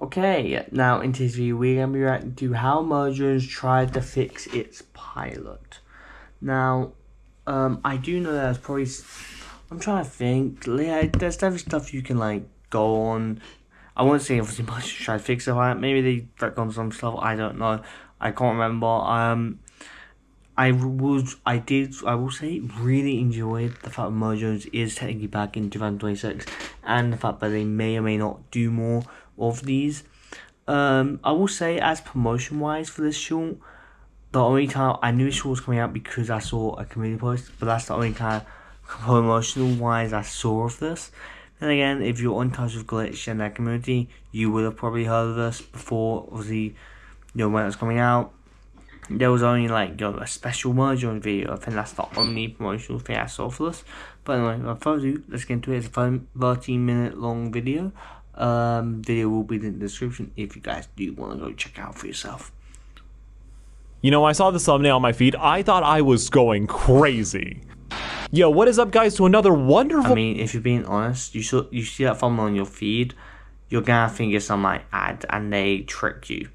Okay, now in today's video we're going to be reacting to how Murder tried to fix its pilot. Now, I do know there's probably, I'm trying to think, yeah, there's definitely stuff you can like go on. I won't say obviously Murder tried to fix it, right? Maybe they back on some stuff, I don't know. I can't remember. I will say, really enjoyed the fact that Murder is technically back in 2026, and the fact that they may or may not do more of these. I will say, as promotion wise for this short, the only time I knew this short was coming out because I saw a community post, but that's the only kind of promotional wise I saw of this. Then again, if you're in touch with Glitch and that community, you would have probably heard of this before, obviously, when it was coming out. There was only like a special Murder video. I think that's the only promotional thing I saw for this. But anyway, without further ado, let's get into it. It's a 13-minute long video. Video will be in the description if you guys do want to go check out for yourself. You know, I saw the thumbnail on my feed. I thought I was going crazy. Yo, what is up, guys, to another wonderful... I mean, if you're being honest, you see that thumbnail on your feed, you're gonna think it's some like ad and they tricked you.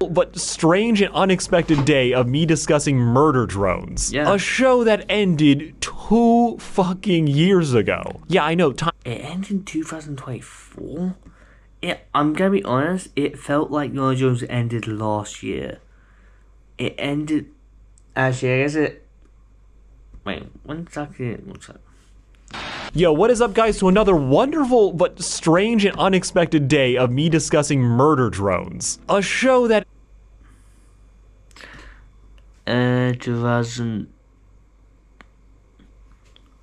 but strange and unexpected day of me discussing murder drones. Yeah. A show that ended 2 fucking years ago. Yeah, I know. It ended in 2024? I'm gonna be honest, it felt like Murder Drones ended last year. It ended... Actually, I guess it... Wait, when exactly... What's that? Yo, what is up, guys, to another wonderful but strange and unexpected day of me discussing murder drones. A show that... 2000...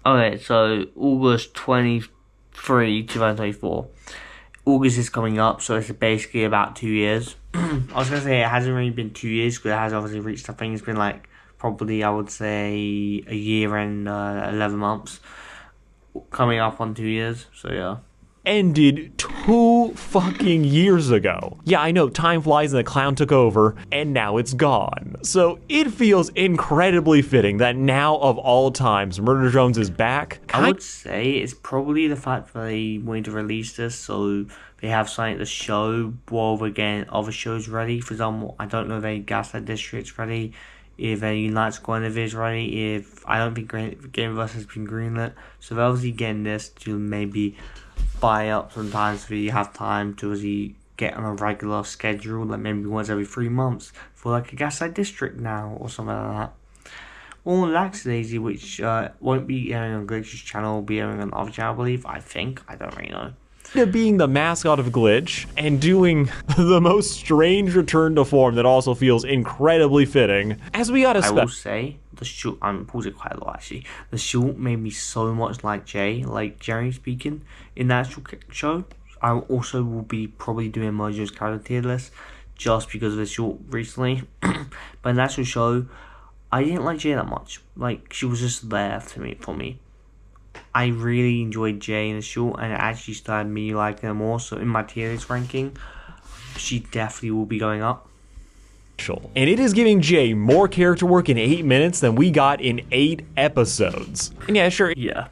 Okay, so August 23, 2024. August is coming up, so it's basically about 2 years. I was going to say it hasn't really been 2 years, because it has obviously reached, I think it's been like, probably, I would say, a year and 11 months. Coming up on 2 years, so yeah. Ended 2 fucking years ago. Yeah, I know, time flies and the clown took over, and now it's gone. So it feels incredibly fitting that now of all times, Murder Drones is back. I would say it's probably the fact that they wanted to release this, so they have something to show while we're getting other shows ready. For example, I don't know if any Gaslight District's ready, if any United Squad is ready, if I don't think Gameverse has been greenlit, so they're obviously getting this to maybe buy up sometimes if you have time to obviously get on a regular schedule, like maybe once every 3 months for like a Gaslight District now or something like that. Or Lackadaisy, which won't be airing on Glitch's channel, will be airing on other channel, I believe. I think. I don't really know. Being the mascot of Glitch and doing the most strange return to form that also feels incredibly fitting, as we gotta I will say, the short, I'm pausing quite a lot actually, the short made me so much like Jay, like Jerry speaking in the actual show. I also will be probably doing Mojo's character tier list just because of the short recently. But in the actual show, I didn't like Jay that much. Like, she was just there for me. I really enjoyed Jay in the short, and it actually started me liking her more. So in my tier list ranking, she definitely will be going up. And it is giving Jay more character work in 8 minutes than we got in 8 episodes. And yeah, sure, yeah,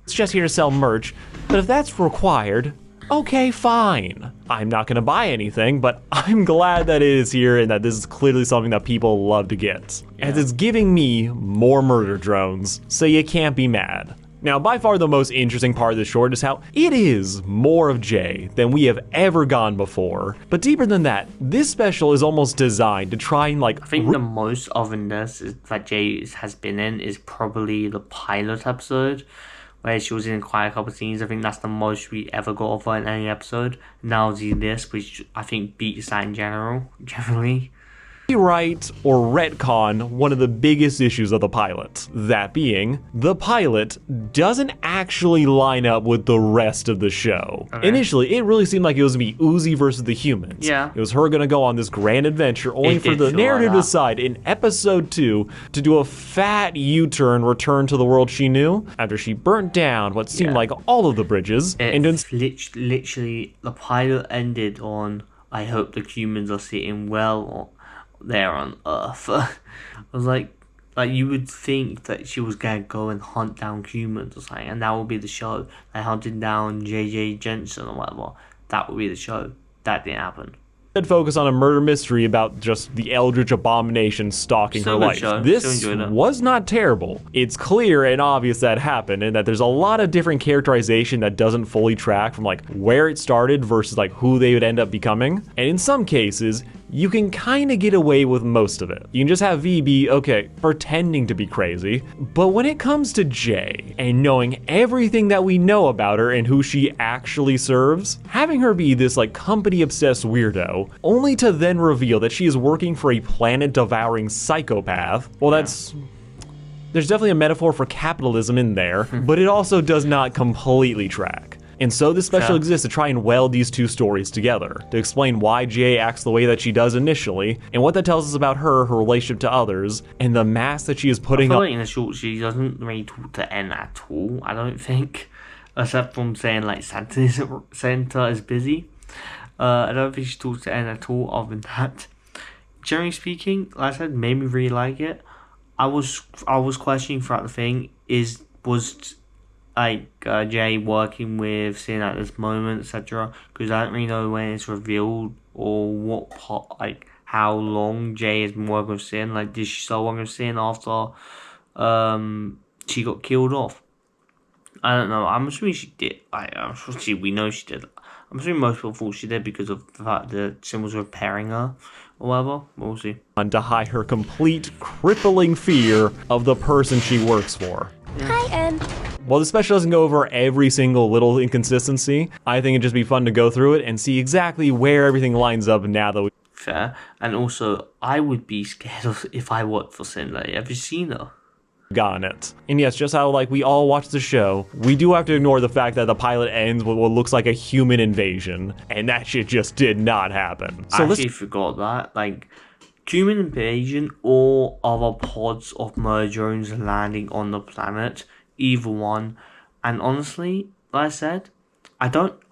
it's just here to sell merch, but if that's required, okay, fine. I'm not gonna buy anything, but I'm glad that it is here and that this is clearly something that people love to get. Yeah. As it's giving me more murder drones, so you can't be mad. Now, by far the most interesting part of the short is how it is more of Jay than we have ever gone before. But deeper than that, this special is almost designed to try and like... I think the most of this that Jay has been in is probably the pilot episode, where she was in quite a couple of scenes. I think that's the most we ever got of her in any episode. Now this, which I think beats that in generally. Rewrite or retcon one of the biggest issues of the pilot. That being, the pilot doesn't actually line up with the rest of the show. Okay. Initially, it really seemed like it was gonna be Uzi versus the humans. Yeah. It was her gonna go on this grand adventure, only for the narrative to decide in episode 2 to do a fat U-turn, return to the world she knew, after she burnt down what seemed like all of the bridges. Literally, the pilot ended on, I hope the humans are sitting well there on Earth. I was like you would think that she was gonna go and hunt down humans or something, and that would be the show. They hunted down JJ Jensen or whatever. that would be the show. That didn't happen. Focus on a murder mystery about just the Eldritch Abomination stalking her life. This was not terrible. It's clear and obvious that happened, and that there's a lot of different characterization that doesn't fully track from like where it started versus like who they would end up becoming. And in some cases, you can kind of get away with most of it. You can just have V be, okay, pretending to be crazy. But when it comes to Jay, and knowing everything that we know about her and who she actually serves, having her be this like company-obsessed weirdo, only to then reveal that she is working for a planet-devouring psychopath, well, there's definitely a metaphor for capitalism in there, but it also does not completely track. And so this special exists to try and weld these two stories together, to explain why Jay acts the way that she does initially, and what that tells us about her relationship to others, and the mask that she is putting I feel on. like in the short, she doesn't really talk to N at all, I don't think. Except from saying, like, Santa is busy. I don't think she talks to N at all, other than that. Generally speaking, like I said, made me really like it. I was questioning throughout the thing, was Jay working with Sin at this moment, etc. Because I don't really know when it's revealed or what part, like how long Jay has been working with Sin. Like, did she start working with Sin after she got killed off? I don't know. I'm assuming she did. We know she did. I'm assuming most people thought she did because of the fact that Sin was repairing her or whatever. We'll see. To hide her complete crippling fear of the person she works for. Hi, N. While the special doesn't go over every single little inconsistency, I think it'd just be fun to go through it and see exactly where everything lines up now that we... Fair. And also, I would be scared of if I worked for Sin. Like, have you seen her? Gotten it. And yes, just how like we all watch the show, we do have to ignore the fact that the pilot ends with what looks like a human invasion, and that shit just did not happen. So I actually forgot that. Like, human invasion or other pods of Murder-Drones landing on the planet, either one. And honestly, like I said, I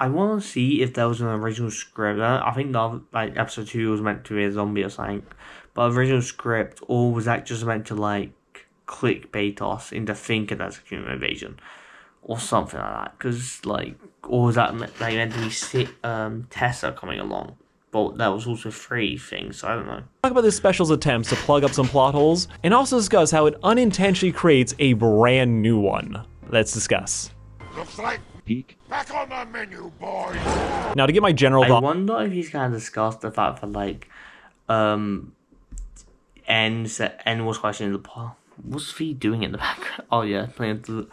want to see if there was an original script. I think like episode 2 was meant to be a zombie or something, but original script, or was that just meant to like clickbait us into thinking that's a human invasion or something like that? Because like, or was that meant to be Tessa coming along? But that was also 3 things, so I don't know. Talk about this special's attempts to plug up some plot holes, and also discuss how it unintentionally creates a brand new one. Let's discuss. Looks like Peek. back on the menu, boys. Now to get my general I thought. wonder if he's gonna discuss the fact that like, N was questioning the plot. What's V doing in the background? Oh yeah, playing the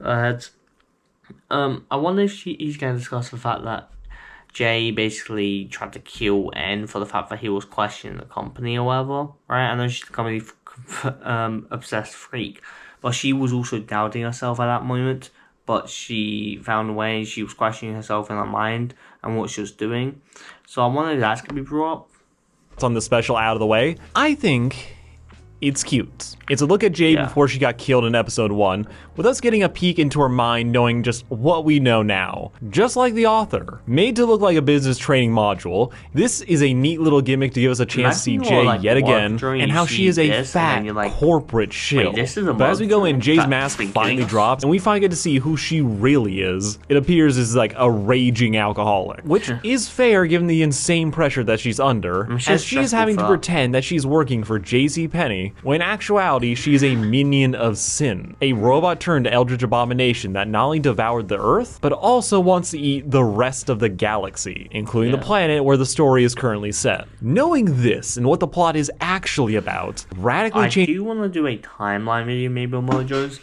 heads. I wonder if he's gonna discuss the fact that Jay basically tried to kill N for the fact that he was questioning the company or whatever, right? I know she's a company obsessed freak, but she was also doubting herself at that moment. But she found a way. She was questioning herself in her mind and what she was doing. So I wonder if that's gonna be brought up. On the special out of the way, I think it's cute. It's a look at Jade before she got killed in episode 1, with us getting a peek into her mind, knowing just what we know now. Just like the author. Made to look like a business training module, this is a neat little gimmick to give us a chance to see Jay yet again, and how she is a fat corporate shill. But as we go in, Jay's mask finally drops, and we finally get to see who she really is. It appears as like a raging alcoholic, which is fair given the insane pressure that she's under, as she is having to pretend that she's working for JCPenney, when in actuality she is a minion of Sin, a robot turned Eldritch Abomination that not only devoured the Earth, but also wants to eat the rest of the galaxy, including the planet where the story is currently set. Knowing this and what the plot is actually about, radically change. I do want to do a timeline video maybe on Mojo's,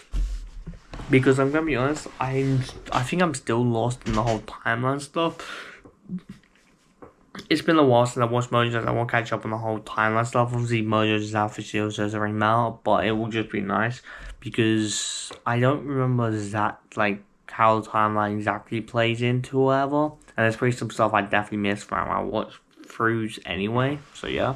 because I'm gonna be honest, I think I'm still lost in the whole timeline stuff. It's been a while since I watched Mojo's. I won't catch up on the whole timeline stuff. Obviously, Mojo's outfit still says already out, but it will just be nice because I don't remember like how the timeline exactly plays into whatever. And there's probably some stuff I definitely missed from my watch throughs anyway. So yeah.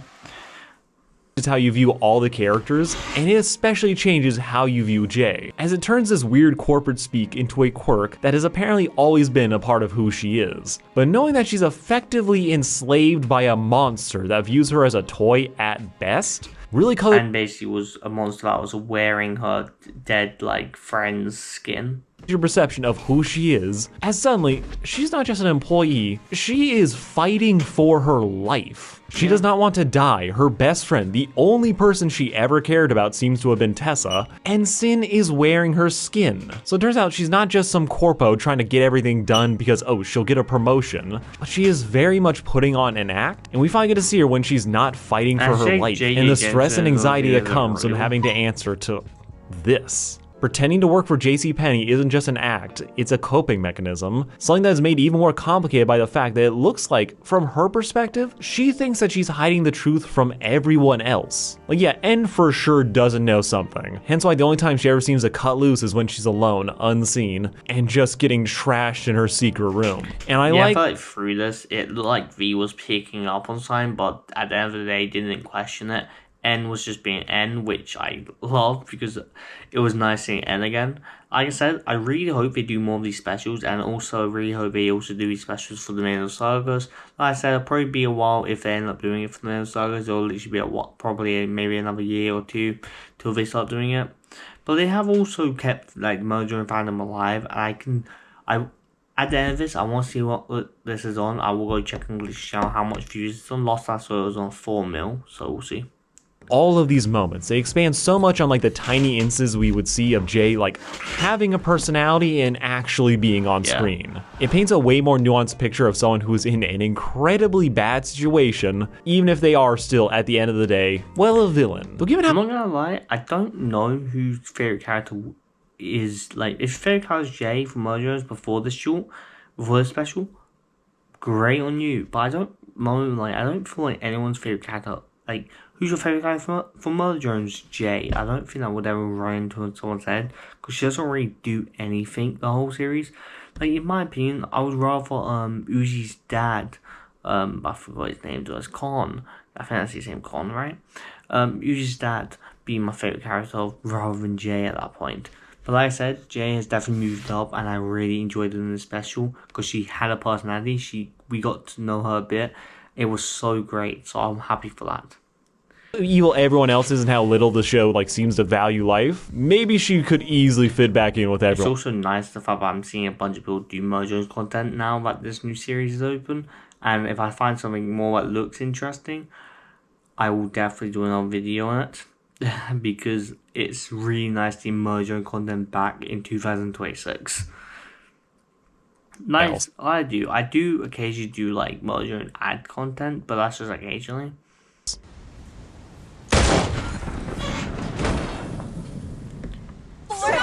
Is how you view all the characters, and it especially changes how you view Jay, as it turns this weird corporate speak into a quirk that has apparently always been a part of who she is. But knowing that she's effectively enslaved by a monster that views her as a toy at best, really colored. And basically was a monster that was wearing her dead like friend's skin. your perception of who she is, as suddenly, she's not just an employee, she is fighting for her life. She does not want to die. Her best friend, the only person she ever cared about, seems to have been Tessa, and Sin is wearing her skin. So it turns out she's not just some corpo trying to get everything done because, oh, she'll get a promotion. She is very much putting on an act, and we finally get to see her when she's not fighting for her life, and the stress and anxiety that comes from having to answer to this. Pretending to work for JCPenney isn't just an act, it's a coping mechanism, something that is made even more complicated by the fact that it looks like, from her perspective, she thinks that she's hiding the truth from everyone else. Like, yeah, N for sure doesn't know something, hence why the only time she ever seems to cut loose is when she's alone, unseen, and just getting trashed in her secret room. And I felt like through this, it looked like V was picking up on something, but at the end of the day, didn't question it. N was just being N, which I love because it was nice seeing N again. Like I said, I really hope they do more of these specials, and also really hope they also do these specials for the Main Sagas. Like I said, it'll probably be a while if they end up doing it for the Main Sagas. It'll literally be probably maybe another year or two till they start doing it. But they have also kept like Mojo and Fandom alive, and at the end of this, I want to see what this is on. I will go check and channel how much views it's on. Last I saw it was on 4 mil, so we'll see. All of these moments, they expand so much on like the tiny instances we would see of Jay like having a personality and actually being on screen. It paints a way more nuanced picture of someone who's in an incredibly bad situation, even if they are still, at the end of the day, well, a villain. But given how— I'm not gonna lie, I don't know whose favorite character is. Like, if favorite character is Jay from Mojo's before this special, great on you. But I don't feel like anyone's favorite character, like, who's your favourite guy from Mother Jones? Jay. I don't think that would ever run into someone's head, because she doesn't really do anything the whole series. Like, in my opinion, I would rather Uzi's dad, I forgot his name, was Khan. I think that's his name, Khan, right? Uzi's dad being my favourite character rather than Jay at that point. But like I said, Jay has definitely moved up, and I really enjoyed it in the special because she had a personality. We got to know her a bit. It was so great, so I'm happy for that. Evil everyone else is and how little the show like seems to value life, maybe she could easily fit back in with everyone. It's also nice the fact that I'm seeing a bunch of people do Mojo's content now that this new series is open, and if I find something more that looks interesting, I will definitely do another video on it because it's really nice to see Mojo content back in 2026. Nice. I do occasionally do like Mojo and ad content, but that's just occasionally.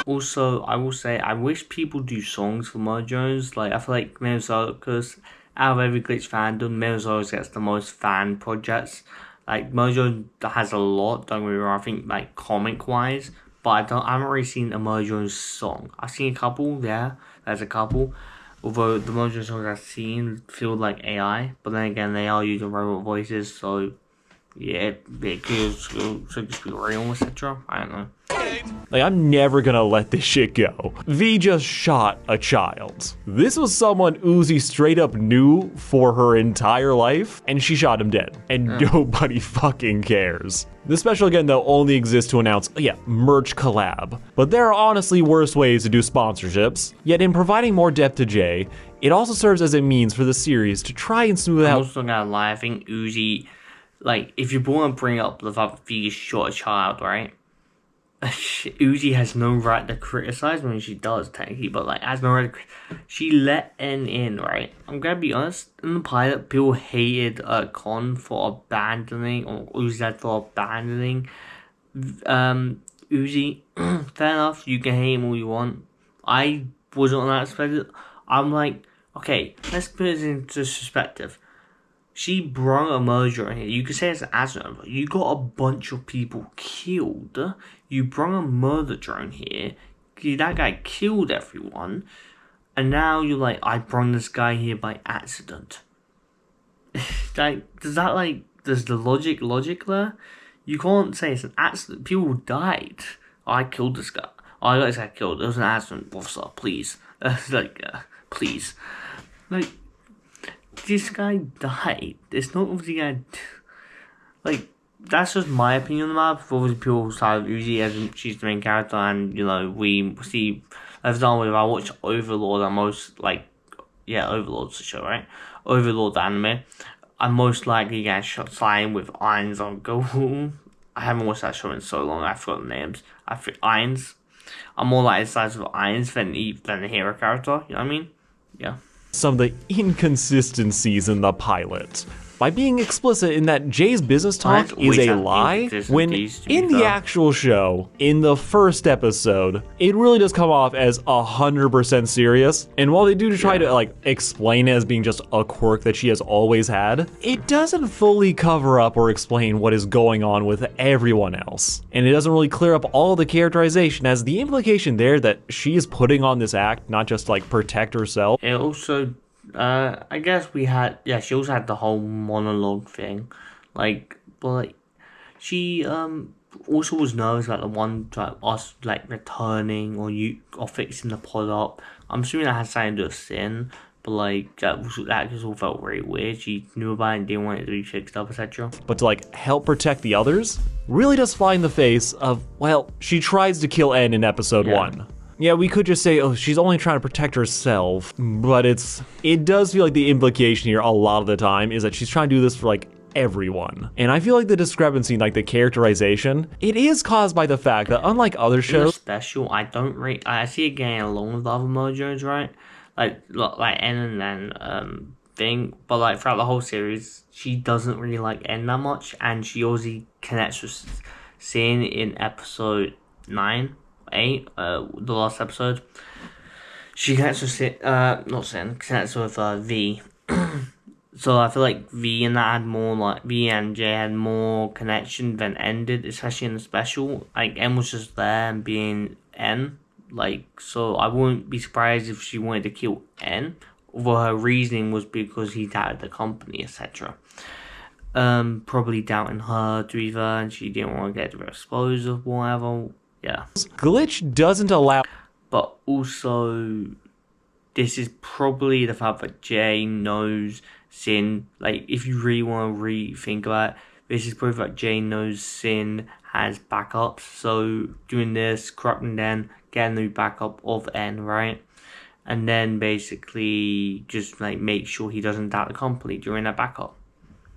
Also, I will say, I wish people do songs for Mojo's. Like, I feel like Meosaurus, out of every Glitch fandom, Meosaurus gets the most fan projects. Like, Mojo has a lot, don't get me wrong, I think, like, comic-wise, but I haven't really seen a Mojo's song. I've seen a couple, yeah, there's a couple. Although the Mojo songs I've seen feel like AI, but then again, they are using robot voices, so yeah, it could be real, etc. I don't know. Like, I'm never gonna let this shit go. V just shot a child. This was someone Uzi straight up knew for her entire life, and she shot him dead. And nobody fucking cares. This special, again, though, only exists to announce, merch collab. But there are honestly worse ways to do sponsorships. Yet in providing more depth to Jay, it also serves as a means for the series to try and smooth out— I'm also not gonna lie, I think Uzi, like, if you want to bring up the fact that V shot a child, right? Uzi has no right to criticize. I mean, she does technically, but like, has no right to she let N in, right? I'm gonna be honest. In the pilot, people hated Con for abandoning, or Uzi's dad for abandoning Uzi. Fair enough. You can hate him all you want. I wasn't on that perspective. I'm like, okay, let's put it into perspective. She brought a murder in here. You could say it's an accident, but you got a bunch of people killed. You brought a murder drone here. That guy killed everyone. And now you're like, I brought this guy here by accident. Like, does the logic there? You can't say it's an accident. People died. I killed this guy. I got this guy killed. It was an accident, officer. Please. Please. Like, this guy died. It's not obviously gonna... Like, that's just my opinion on the map. Obviously, people side of Uzi as she's the main character, and, you know, we see For example, if I watch Overlord, Overlord's the show, right? Overlord the anime, I'm most likely get shot slime with Irons on Goku. I haven't watched that show in so long, I forgot the names. I think Irons. I'm more like the size of Irons than the hero character, you know what I mean? Yeah. Some of the inconsistencies in the pilot by being explicit in that Jay's business talk is a lie, when in the actual show, in the first episode, it really does come off as 100% serious. And while they do try to like explain it as being just a quirk that she has always had, it doesn't fully cover up or explain what is going on with everyone else. And it doesn't really clear up all the characterization, as the implication there that she is putting on this act not just to like protect herself. It also I guess she also had the whole monologue thing, she also was nervous about the one us returning or fixing the pod up. I'm assuming that had something to do with Sin, but that just all felt very weird. She knew about it and didn't want it to be fixed up, etc. But to help protect the others really does fly in the face of, well, she tries to kill N in episode 1. Yeah, we could just say, oh, she's only trying to protect herself, but it does feel like the implication here a lot of the time is that she's trying to do this for everyone. And I feel like the discrepancy in the characterization, it is caused by the fact that unlike other shows, special, I see it getting along with the other Mojos, right? Like N and thing, but throughout the whole series, she doesn't really like N that much, and she obviously connects with Sin in episode 9. 8, the last episode. She connects with connects with V. So I feel like V and that had more V and J had more connection than N did, especially in the special. N was just there and being N. So I wouldn't be surprised if she wanted to kill N. Although her reasoning was because he doubted the company, etc. Probably doubting her to either, and she didn't want to get exposed or whatever. Yeah. Glitch doesn't allow. But also, this is probably the fact that Jay knows Sin. If you really want to rethink about it, this is proof that Jay knows Sin has backups. So, doing this, corrupting N, get a new backup of N, right? And then basically just make sure he doesn't doubt the company during that backup.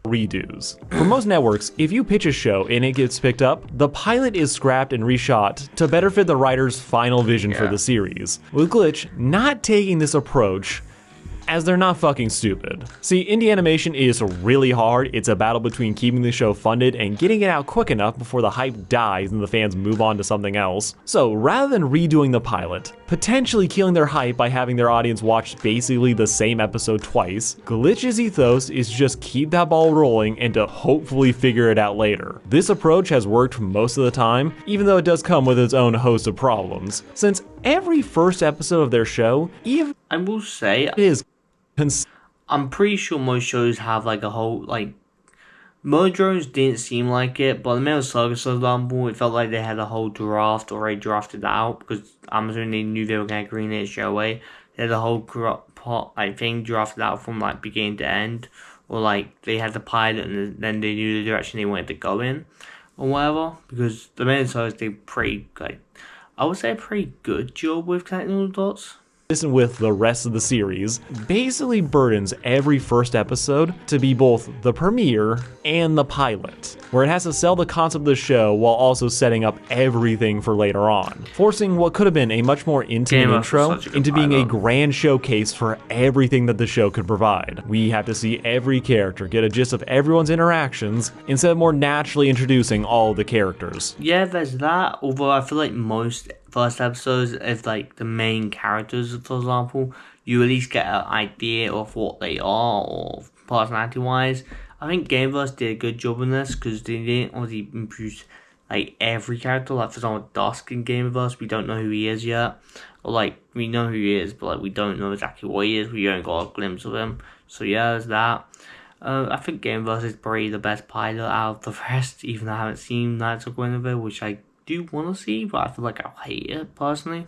Redos. For most networks, if you pitch a show and it gets picked up, the pilot is scrapped and reshot to better fit the writer's final vision for the series. With Glitch not taking this approach, as they're not fucking stupid. See, indie animation is really hard. It's a battle between keeping the show funded and getting it out quick enough before the hype dies and the fans move on to something else. So rather than redoing the pilot, potentially killing their hype by having their audience watch basically the same episode twice, Glitch's ethos is just keep that ball rolling and to hopefully figure it out later. This approach has worked most of the time, even though it does come with its own host of problems, since every first episode of their show, even I will say, is I'm pretty sure most shows have a whole Mojos didn't seem like it, but the Metal Saga, for example, it felt like they had a whole draft already drafted out because Amazon, they knew they were going to green it straight away. They had a whole thing drafted out from beginning to end, or they had the pilot and then they knew the direction they wanted to go in, or whatever. Because the Metal Saga, they pretty I would say a pretty good job with connecting all the dots. With the rest of the series, basically burdens every first episode to be both the premiere and the pilot, where it has to sell the concept of the show while also setting up everything for later on, forcing what could have been a much more intimate intro into being a grand showcase for everything that the show could provide. We have to see every character, get a gist of everyone's interactions, instead of more naturally introducing all the characters. Yeah, there's that, although I feel like most first episodes, if the main characters, for example, you at least get an idea of what they are or personality wise. I think Gameverse did a good job in this because they didn't obviously introduce every character. For example, Dusk in Gameverse, we don't know who he is yet, or we know who he is, but we don't know exactly what he is. We only got a glimpse of him. So yeah, there's that. I think Gameverse is probably the best pilot out of the rest, even though I haven't seen Knights of Guinevere, which I do want to see, but I feel like I'll hate it personally.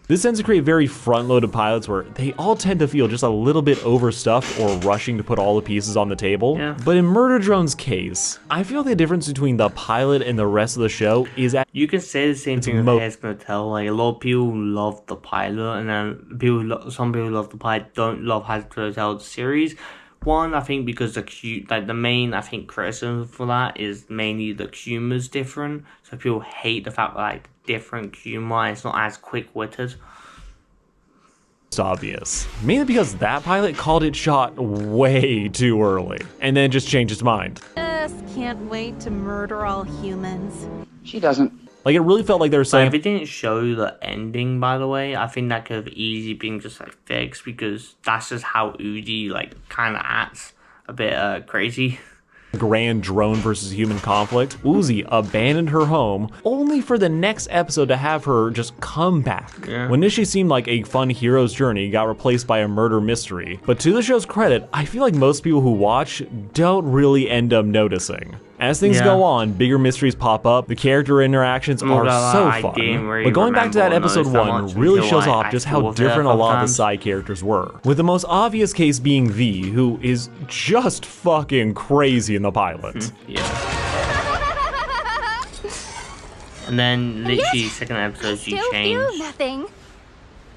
This tends to create very front-loaded pilots where they all tend to feel just a little bit overstuffed or rushing to put all the pieces on the table. Yeah. But in Murder Drone's case, I feel the difference between the pilot and the rest of the show is that You can say the same thing with Handmaid's Tale. Like, a lot of people love the pilot, and then some people love the pilot, don't love Handmaid's Tale the series. One, I think because the main, I think, criticism for that is mainly the humor's different. So people hate the fact that, like, different humor, it's not as quick-witted. it's obvious. Mainly because that pilot called it shot way too early, and then just changed its mind. Just can't wait to murder all humans. She doesn't. Like, it really felt like they were Like, saying, if it didn't show the ending, by the way, I think that could have easily been just, like, fixed, because that's just how Uzi, like, kind of acts. A bit crazy. grand drone versus human conflict, Uzi abandoned her home only for the next episode to have her just come back. Yeah. When initially seemed like a fun hero's journey, got replaced by a murder mystery. But to the show's credit, I feel like most people who watch don't really end up noticing. As things Yeah. go on, bigger mysteries pop up, the character interactions not are gonna lie, so I fun. didn't really But going back to that remember or episode notice that 1 much really until, shows like, off I just how thought of it a different a couple lot of the times. side characters were. With the most obvious case being V, who is just fucking crazy in the pilot. Yeah. And then, literally, second episode, she Still feel changed. nothing.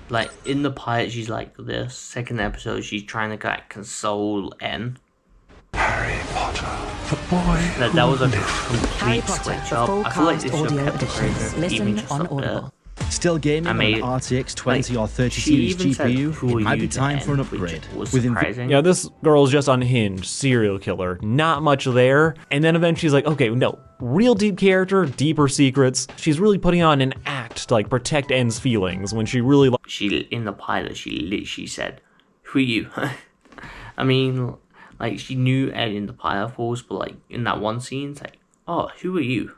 Like, in the pilot, she's like this. Second episode, she's trying to, like, console N. Harry Potter, the boy. That was a Harry complete Potter, switch the up. full I feel like cast they should audio have kept the editions. creator Listen even just on a bit. Audible. Still gaming I on made- an RTX 20 or 30 she series even said, GPU? "Who are It might you be time then?" for an which upgrade. was With surprising. Yeah, this girl's just unhinged, serial killer, not much there. And then eventually she's like, okay, no, real deep character, deeper secrets. She's really putting on an act to like protect N's feelings when she really She, in the pilot, she literally said, "Who are you?" I mean, like, she knew Ed in the pilot force, but, like, in that one scene, it's like, "Oh, who are you?"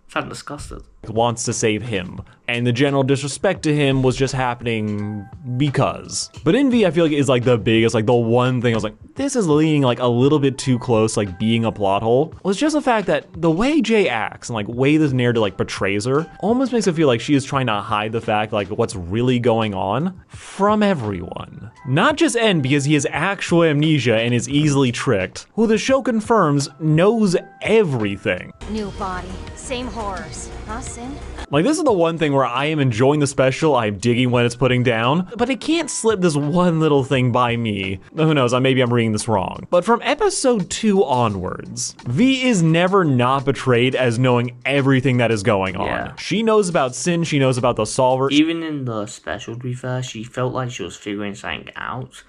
Sound disgusted. wants to save him. And the general disrespect to him was just happening because. But in V, I feel like is like the biggest, like the one thing I was like, this is leaning like a little bit too close, like being a plot hole, was just the fact that the way Jay acts and like way this narrative like portrays her almost makes it feel like she is trying to hide the fact like what's really going on from everyone. Not just N, because he has actual amnesia and is easily tricked, who the show confirms knows everything. New body, same horrors. Huh, Sin? Like, this is the one thing where I am enjoying the special, I'm digging what it's putting down, but it can't slip this one little thing by me. Who knows, maybe I'm reading this wrong. But from episode 2 onwards, V is never not betrayed as knowing everything that is going on. Yeah. She knows about Sin, she knows about the Solver. Even in the special, to be fair, she felt like she was figuring something out.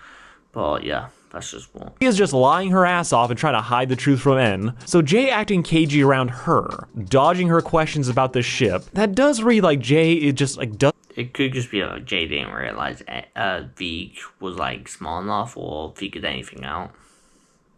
But yeah, that's just one. She is just lying her ass off and trying to hide the truth from N. So Jay acting cagey around her, dodging her questions about the ship. That does read like Jay is just like does. It could just be like Jay didn't realize V was like smart enough or figured anything out.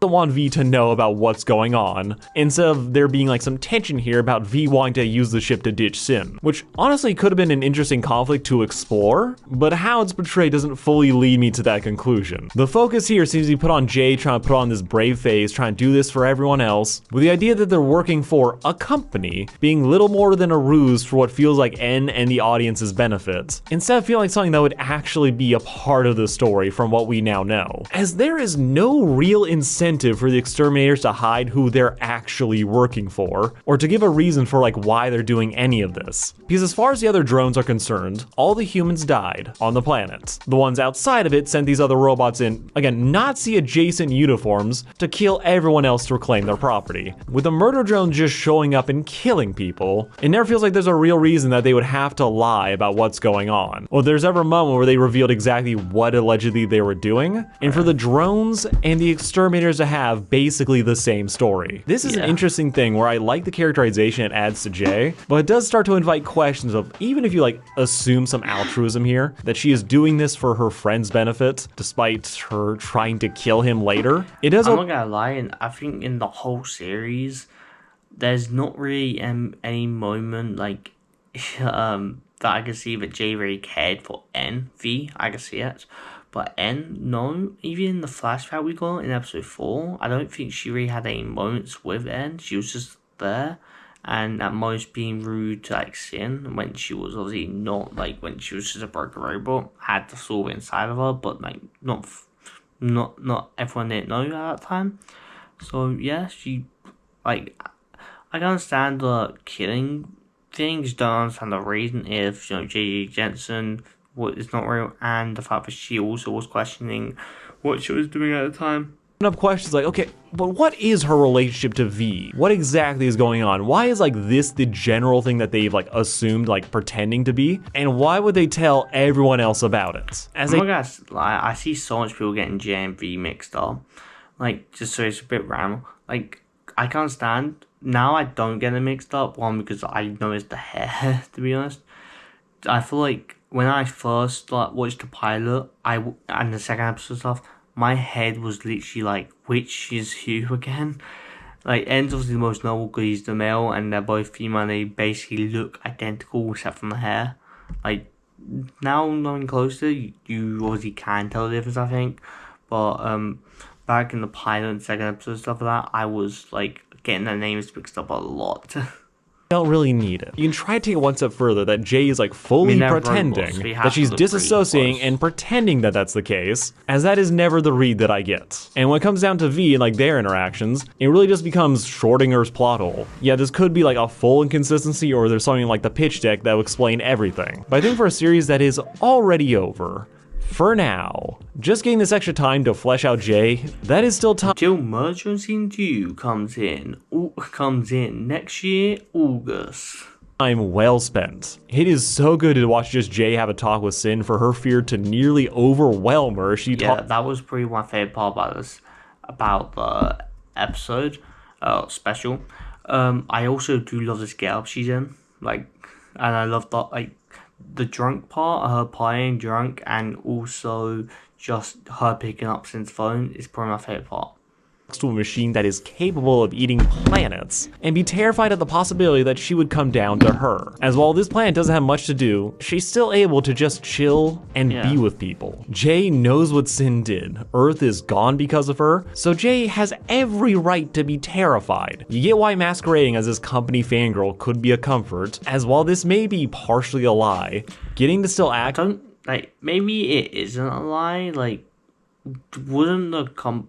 Doesn't want V to know about what's going on, instead of there being like some tension here about V wanting to use the ship to ditch Sin, which honestly could have been an interesting conflict to explore, but how it's portrayed doesn't fully lead me to that conclusion. The focus here seems to be put on Jay trying to put on this brave face, trying to do this for everyone else, with the idea that they're working for a company being little more than a ruse for what feels like N and the audience's benefit, instead of feeling like something that would actually be a part of the story from what we now know, as there is no real incentive for the exterminators to hide who they're actually working for, or to give a reason for like why they're doing any of this. Because as far as the other drones are concerned, all the humans died on the planet. The ones outside of it sent these other robots in, again, Nazi adjacent uniforms to kill everyone else to reclaim their property. With the murder drone just showing up and killing people, it never feels like there's a real reason that they would have to lie about what's going on, or there's ever a moment where they revealed exactly what allegedly they were doing. And for the drones and the exterminators to have basically the same story. This is an interesting thing where I like the characterization it adds to Jay, but it does start to invite questions of, even if you like assume some altruism here, that she is doing this for her friend's benefit, despite her trying to kill him later. It does. I'm not gonna lie, and I think in the whole series, there's not really any moment like that I can see that Jay really cared for N. V, I can see it. But N, no, even in the flashback we got in episode 4, I don't think she really had any moments with N. She was just there. and at most being rude to like Sin when she was obviously not, like when she was just a broken robot, had the soul inside of her, but like not everyone didn't know at that time. So yeah, she like I can understand the killing thing, just don't understand the reason if J.J. Jensen is not real, and the fact that she also was questioning what she was doing at the time. Up questions like, okay, but what is her relationship to V? What exactly is going on? Why is like this the general thing that they've like assumed, like pretending to be? And why would they tell everyone else about it? I see so much people getting J and V mixed up. Like, just so it's a bit random. Like, I can't stand. Now I don't get it mixed up. One, because I noticed the hair, to be honest. I feel like when I first watched the pilot, and the second episode stuff, my head was literally like, which is who again? Like, En's obviously the most noble because he's the male, and they're both female, and they basically look identical except from the hair. Like, now knowing closer, you obviously can tell the difference, I think. But, back in the pilot and second episode stuff like that, I was, like, getting their names mixed up a lot. Don't really need it. You can try to take it one step further that Jay is like fully pretending that she's disassociating and pretending that that's the case, as that is never the read that I get. And when it comes down to V and like their interactions, it really just becomes Schrodinger's plot hole. Yeah, this could be like a full inconsistency, or there's something like the pitch deck that will explain everything. But I think for a series that is already over, for now, just getting this extra time to flesh out Jay, that is still time. Till Merger Scene 2 comes in next year, August. Time well spent. It is so good to watch just Jay have a talk with Sin for her fear to nearly overwhelm her. That was probably my favorite part about the episode, special. I also do love this get up she's in, like, and I love that, like, the drunk part, her partying drunk, and also just her picking up Sin's phone is probably my favorite part. To a machine that is capable of eating planets, and be terrified at the possibility that she would come down to her. As while this planet doesn't have much to do, she's still able to just chill and be with people. Jay knows what Sin did. Earth is gone because of her, so Jay has every right to be terrified. You get why masquerading as this company fangirl could be a comfort, as while this may be partially a lie, getting to still act— maybe it isn't a lie, like, wouldn't the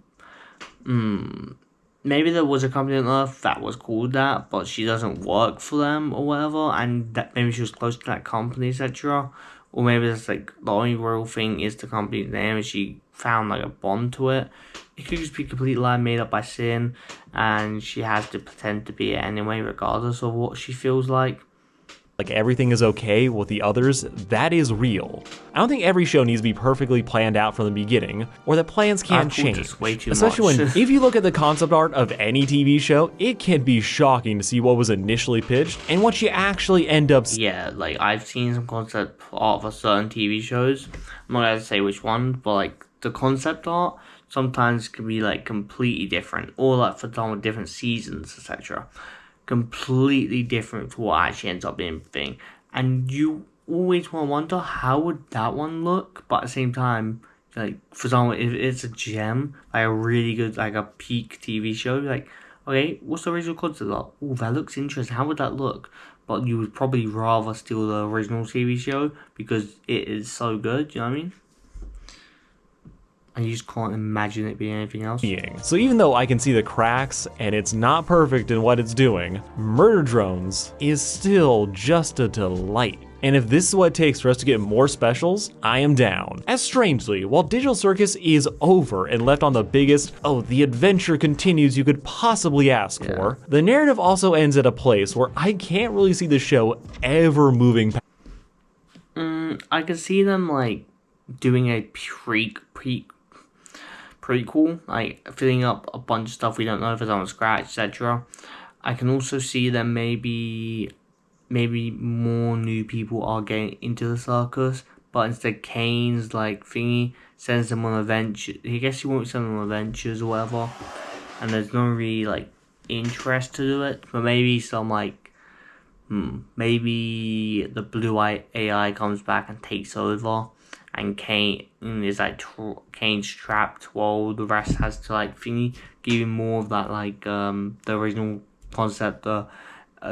maybe there was a company on Earth that was called that, but she doesn't work for them or whatever, and that maybe she was close to that company, etc. Or maybe it's like the only real thing is the company's name, and she found like a bond to it. It could just be a complete lie made up by Sin, and she has to pretend to be it anyway, regardless of what she feels like. Like everything is okay with the others, that is real. I don't think every show needs to be perfectly planned out from the beginning, or that plans can't change. Way too Especially much. when, if you look at the concept art of any TV show, it can be shocking to see what was initially pitched and what you actually end up seeing. Yeah, like, I've seen some concept art for certain TV shows. I'm not going to say which one, but like the concept art sometimes can be like completely different, or like for example different seasons, etc. Completely different to what actually ends up being the thing, and you always want to wonder how would that one look, but at the same time, like, for example, if it's a gem, like a really good, like a peak TV show, like, okay, what's the original concept art? Oh, that looks interesting, how would that look? But you would probably rather steal the original TV show because it is so good, you know what I mean? And you just can't imagine it being anything else. So even though I can see the cracks and it's not perfect in what it's doing, Murder Drones is still just a delight. And if this is what it takes for us to get more specials, I am down. As strangely, while Digital Circus is over and left on the biggest, oh, the adventure continues you could possibly ask for, the narrative also ends at a place where I can't really see the show ever moving past. I can see them, like, doing a prequel, like filling up a bunch of stuff we don't know if it's on scratch, etc. I can also see them maybe more new people are getting into the circus, but instead Kane's like thingy sends them on adventures. I guess he won't send them on adventures or whatever, and there's no really like interest to do it. But maybe some like maybe the blue eye AI comes back and takes over, and Kane is like Kane's trapped while the rest has to like thingy, give him more of that like the original concept, the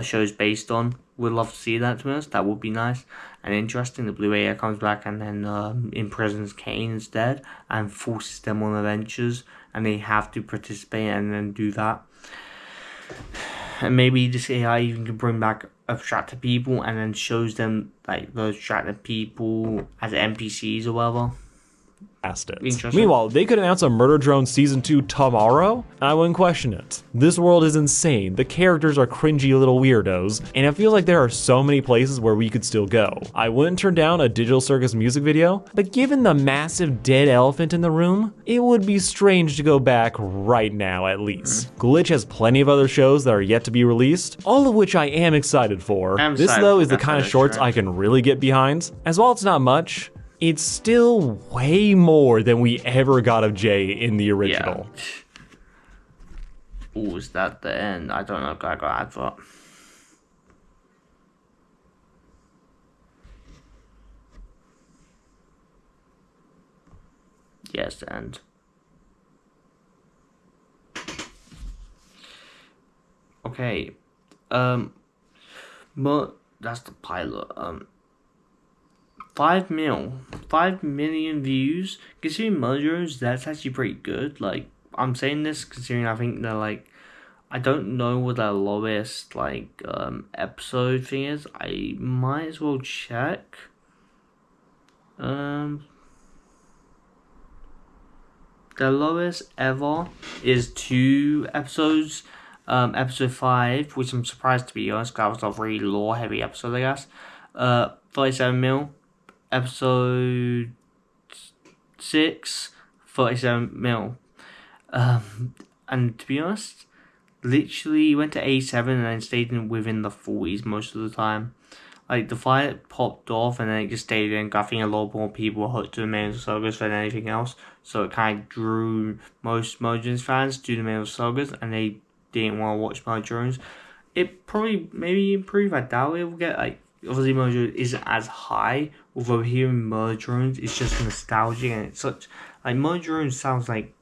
show's based on. Would love to see that, to be honest. That would be nice and interesting. The Blue AI comes back and then imprisons Kane instead and forces them on adventures, and they have to participate and then do that. And maybe this AI even can bring back abstracted people and then shows them like those abstracted people as NPCs or whatever. Meanwhile, they could announce a Murder Drone Season 2 tomorrow, and I wouldn't question it. This world is insane, the characters are cringy little weirdos, and it feels like there are so many places where we could still go. I wouldn't turn down a Digital Circus music video, but given the massive dead elephant in the room, it would be strange to go back right now at least. Glitch has plenty of other shows that are yet to be released, all of which I am excited for. This though is the kind of shorts I can really get behind, as while it's not much, it's still way more than we ever got of Jay in the original. Yeah. Oh, is that the end? I don't know if I got advert. Yes, the end. Okay. But that's the pilot. 5 million views. Considering Murderers, that's actually pretty good. Like, I'm saying this considering I think they're like, I don't know what their lowest like episode thing is. I might as well check. The lowest ever is 2 episodes. Episode 5, which I'm surprised to be honest, because that was a really lore heavy episode, I guess. 37 mil. Episode 6, 37 mil. And to be honest, literally went to A7 and then stayed within the 40s most of the time. Like, the fight popped off and then it just stayed in. I think a lot more people were hooked to the Manual Sagas than anything else. So it kind of drew most Mojang's fans to the Manual Sagas, and they didn't want to watch Mojang's. It probably maybe improved. I doubt it will get like. Obviously, Mojo isn't as high, although hearing Murderers is just nostalgic, and it's such like Murderers sounds like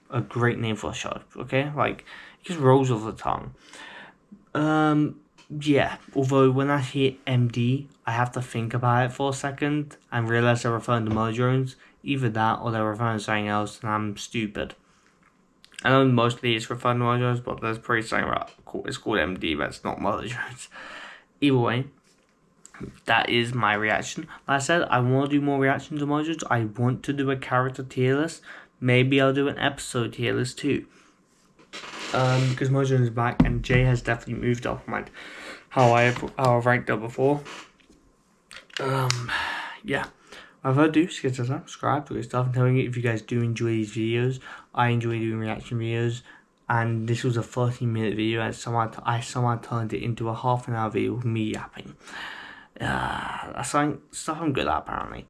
a great name for a show. Okay, like it just rolls off the tongue. Yeah. Although when I hear MD, I have to think about it for a second and realize they're referring to Murderers. Either that or they're referring to something else, and I'm stupid. I know mostly it's referring to Murderers, but there's probably something about it's called MD, but it's not Murderers. Either way. That is my reaction. Like I said, I want to do more reactions to modules. I want to do a character tier list. Maybe I'll do an episode tier list too. Because Mojo is back and Jay has definitely moved up from how I ranked her before. Yeah. Without further ado, just get to subscribe to get stuff and telling you if you guys do enjoy these videos. I enjoy doing reaction videos. And this was a 30-minute video, and I somehow turned it into a half an hour video with me yapping. That's something stuff I'm good at apparently.